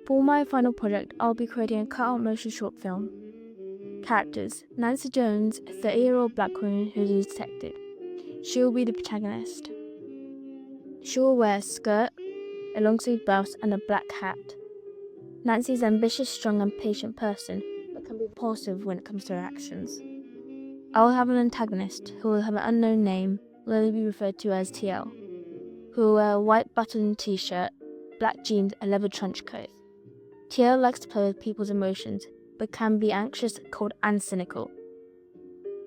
For my final project, I'll be creating a cut-out motion short film. Characters: Nancy Jones, a 30-year-old black woman who's a detective. She will be the protagonist. She will wear a skirt, a long-sleeved blouse, and a black hat. Nancy is an ambitious, strong, and patient person, but can be impulsive when it comes to her actions. I will have an antagonist who will have an unknown name, will only be referred to as TL, who will wear a white button t-shirt, black jeans, and leather trench coat. TL likes to play with people's emotions, but can be anxious, cold, and cynical.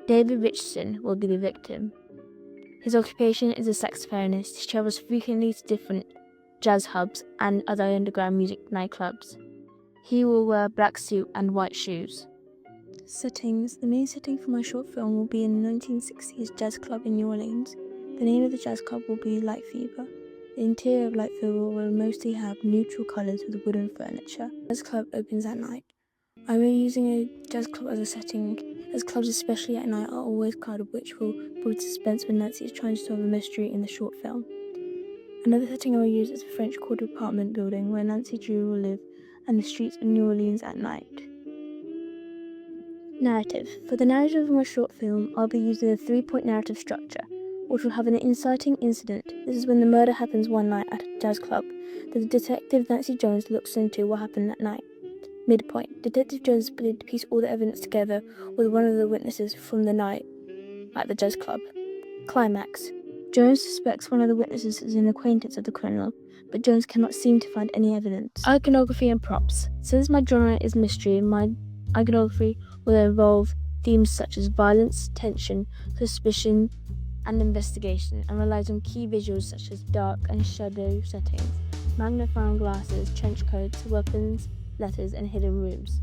David Richardson will be the victim. His occupation is a saxophonist. He travels frequently to different jazz hubs and other underground music nightclubs. He will wear a black suit and white shoes. Settings: the main setting for my short film will be in a 1960s jazz club in New Orleans. The name of the jazz club will be Light Fever. The interior of Light Fever will mostly have neutral colours with wooden furniture. The jazz club opens at night. I will be using a jazz club as a setting, as clubs, especially at night, are always crowded, which will build suspense when Nancy is trying to solve a mystery in the short film. Another setting I will use is a French Quarter apartment building where Nancy Drew will live, and the streets of New Orleans at night. Narrative: for the narrative of my short film, I'll be using a 3-point narrative structure, which will have an inciting incident. This is when the murder happens one night at a jazz club that the detective Nancy Jones looks into what happened that night. Midpoint: Detective Jones is beginning to piece all the evidence together with one of the witnesses from the night at the jazz club. Climax: Jones suspects one of the witnesses is an acquaintance of the criminal, but Jones cannot seem to find any evidence. Iconography and props: since my genre is mystery, my iconography will involve themes such as violence, tension, suspicion, and investigation, and relies on key visuals such as dark and shadow settings, magnifying glasses, trench coats, weapons, letters, and hidden rooms.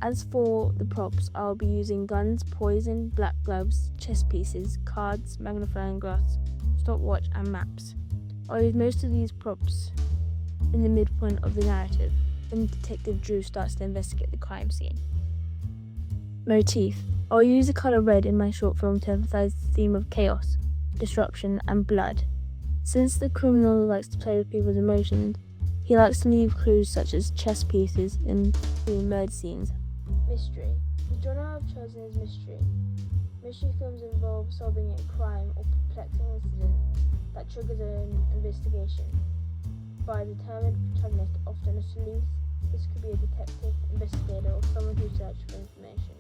As for the props, I'll be using guns, poison, black gloves, chess pieces, cards, magnifying glass, stopwatch, and maps. I'll use most of these props in the midpoint of the narrative, when Detective Drew starts to investigate the crime scene. Motif: I'll use the colour red in my short film to emphasize the theme of chaos, disruption, and blood. Since the criminal likes to play with people's emotions, he likes to leave clues such as chess pieces in between murder scenes. Mystery: the genre I've chosen is mystery. Mystery films involve solving a crime or perplexing incident that triggers an investigation by a determined protagonist, often a sleuth. This could be a detective, investigator, or someone who searches for information.